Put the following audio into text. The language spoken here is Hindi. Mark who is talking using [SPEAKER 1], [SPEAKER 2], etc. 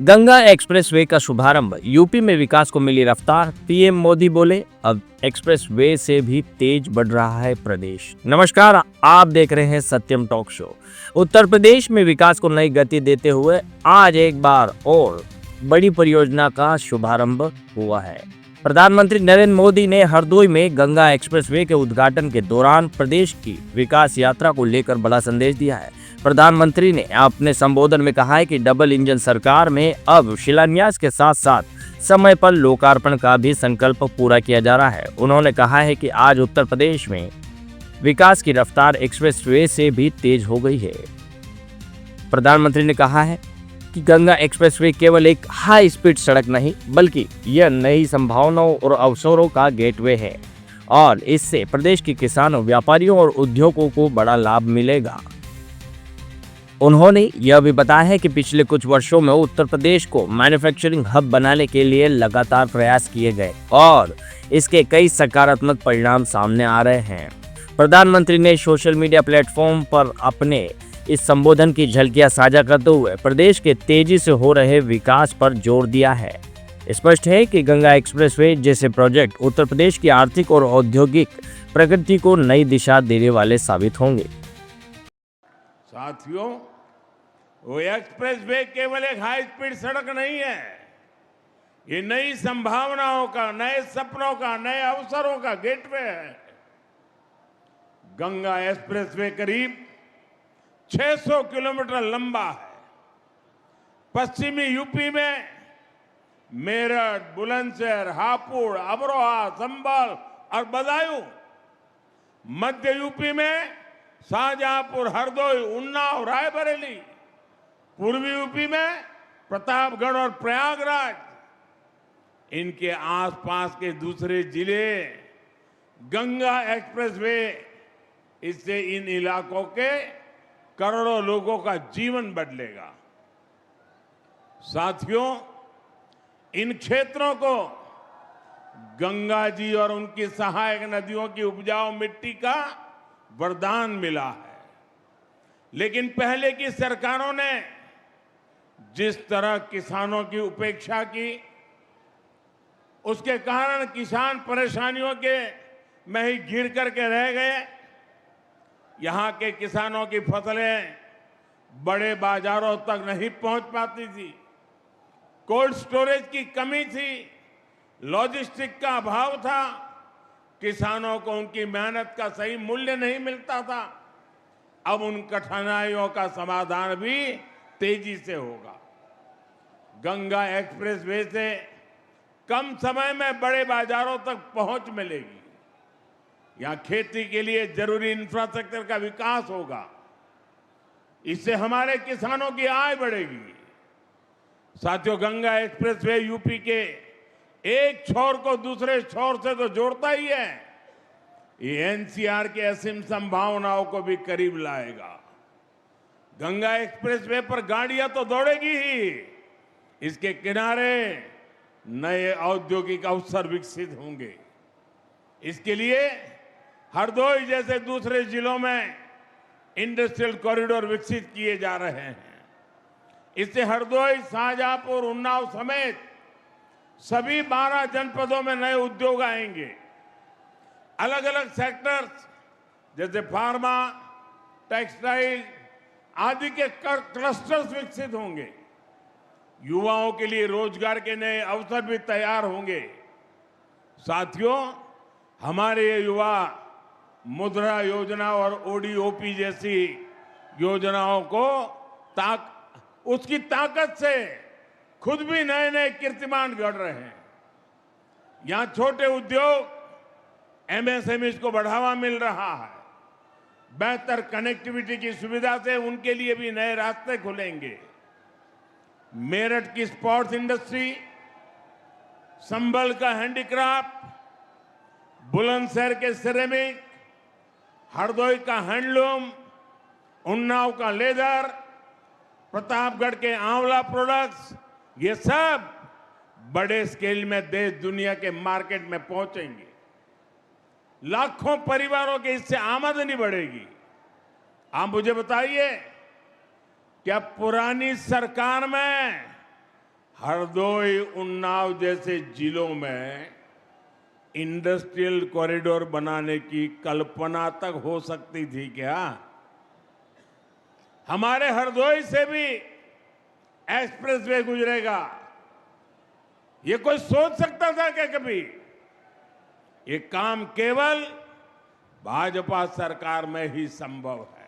[SPEAKER 1] गंगा एक्सप्रेसवे का शुभारंभ, यूपी में विकास को मिली रफ्तार। पीएम मोदी बोले, अब एक्सप्रेसवे से भी तेज बढ़ रहा है प्रदेश। नमस्कार, आप देख रहे हैं सत्यम टॉक शो। उत्तर प्रदेश में विकास को नई गति देते हुए आज एक बार और बड़ी परियोजना का शुभारंभ हुआ है। प्रधानमंत्री नरेंद्र मोदी ने हरदोई में गंगा एक्सप्रेसवे के उद्घाटन के दौरान प्रदेश की विकास यात्रा को लेकर बड़ा संदेश दिया है। प्रधानमंत्री ने अपने संबोधन में कहा है कि डबल इंजन सरकार में अब शिलान्यास के साथ साथ समय पर लोकार्पण का भी संकल्प पूरा किया जा रहा है। उन्होंने कहा है कि आज उत्तर प्रदेश में विकास की रफ्तार एक्सप्रेसवे से भी तेज हो गई है। प्रधानमंत्री ने कहा है कि गंगा एक्सप्रेसवे केवल एक हाई स्पीड सड़क नहीं, बल्कि यह नई संभावनाओं और अवसरों का गेटवे है और इससे प्रदेश के किसानों, व्यापारियों और उद्योगों को बड़ा लाभ मिलेगा। उन्होंने यह भी बताया है कि पिछले कुछ वर्षों में उत्तर प्रदेश को मैन्युफैक्चरिंग हब बनाने के लिए लगातार प्रयास किए गए और इसके कई सकारात्मक परिणाम सामने आ रहे हैं। प्रधानमंत्री ने सोशल मीडिया प्लेटफॉर्म पर अपने इस संबोधन की झलकियां साझा करते हुए प्रदेश के तेजी से हो रहे विकास पर जोर दिया है। स्पष्ट है कि गंगा एक्सप्रेसवे जैसे प्रोजेक्ट उत्तर प्रदेश की आर्थिक और औद्योगिक प्रगति को नई दिशा देने वाले साबित होंगे।
[SPEAKER 2] साथियों, वो एक्सप्रेसवे केवल एक हाई स्पीड सड़क नहीं है, ये नई संभावनाओं का, नए सपनों का, नए अवसरों का गेटवे है। गंगा एक्सप्रेसवे करीब 600 किलोमीटर लंबा है। पश्चिमी यूपी में मेरठ, बुलंदशहर, हापुड़, अमरोहा, संभल और बदायूं, मध्य यूपी में शाहजहांपुर, हरदोई, उन्नाव, रायबरेली, पूर्वी यूपी में प्रतापगढ़ और प्रयागराज, इनके आसपास के दूसरे जिले, गंगा एक्सप्रेसवे इससे इन इलाकों के करोड़ों लोगों का जीवन बदलेगा। साथियों, इन क्षेत्रों को गंगा जी और उनकी सहायक नदियों की उपजाऊ मिट्टी का वरदान मिला है, लेकिन पहले की सरकारों ने जिस तरह किसानों की उपेक्षा की, उसके कारण किसान परेशानियों के में ही घिर करके रह गए। यहां के किसानों की फसलें बड़े बाजारों तक नहीं पहुंच पाती थी, कोल्ड स्टोरेज की कमी थी, लॉजिस्टिक का अभाव था, किसानों को उनकी मेहनत का सही मूल्य नहीं मिलता था। अब उन कठिनाइयों का समाधान भी तेजी से होगा। गंगा एक्सप्रेसवे से कम समय में बड़े बाजारों तक पहुंच मिलेगी। यहां खेती के लिए जरूरी इंफ्रास्ट्रक्चर का विकास होगा, इससे हमारे किसानों की आय बढ़ेगी। साथियों, गंगा एक्सप्रेसवे यूपी के एक छोर को दूसरे छोर से तो जोड़ता ही है, ये एनसीआर की असीम संभावनाओं को भी करीब लाएगा। गंगा एक्सप्रेसवे पर गाड़ियां तो दौड़ेगी ही, इसके किनारे नए औद्योगिक अवसर विकसित होंगे। इसके लिए हरदोई जैसे दूसरे जिलों में इंडस्ट्रियल कॉरिडोर विकसित किए जा रहे हैं। इससे हरदोई, शाहजहांपुर, उन्नाव समेत सभी 12 जनपदों में नए उद्योग आएंगे। अलग अलग सेक्टर्स जैसे फार्मा, टेक्सटाइल आदि के क्लस्टर्स विकसित होंगे। युवाओं के लिए रोजगार के नए अवसर भी तैयार होंगे। साथियों, हमारे ये युवा मुद्रा योजना और ओडीओपी जैसी योजनाओं को उसकी ताकत से खुद भी नए नए कीर्तिमान गढ़ रहे हैं। यहां छोटे उद्योग, एमएसएमईज को बढ़ावा मिल रहा है। बेहतर कनेक्टिविटी की सुविधा से उनके लिए भी नए रास्ते खुलेंगे। मेरठ की स्पोर्ट्स इंडस्ट्री, संभल का हैंडीक्राफ्ट, बुलंदशहर के सिरेमिक, हरदोई का हैंडलूम, उन्नाव का लेदर, प्रतापगढ़ के आंवला प्रोडक्ट्स, ये सब बड़े स्केल में देश दुनिया के मार्केट में पहुंचेंगे। लाखों परिवारों के इससे आमदनी बढ़ेगी। आप मुझे बताइए, क्या पुरानी सरकार में हरदोई, उन्नाव जैसे जिलों में इंडस्ट्रियल कॉरिडोर बनाने की कल्पना तक हो सकती थी क्या? हमारे हरदोई से भी एक्सप्रेसवे गुजरेगा, ये कोई सोच सकता था क्या कभी? ये काम केवल भाजपा सरकार में ही संभव है।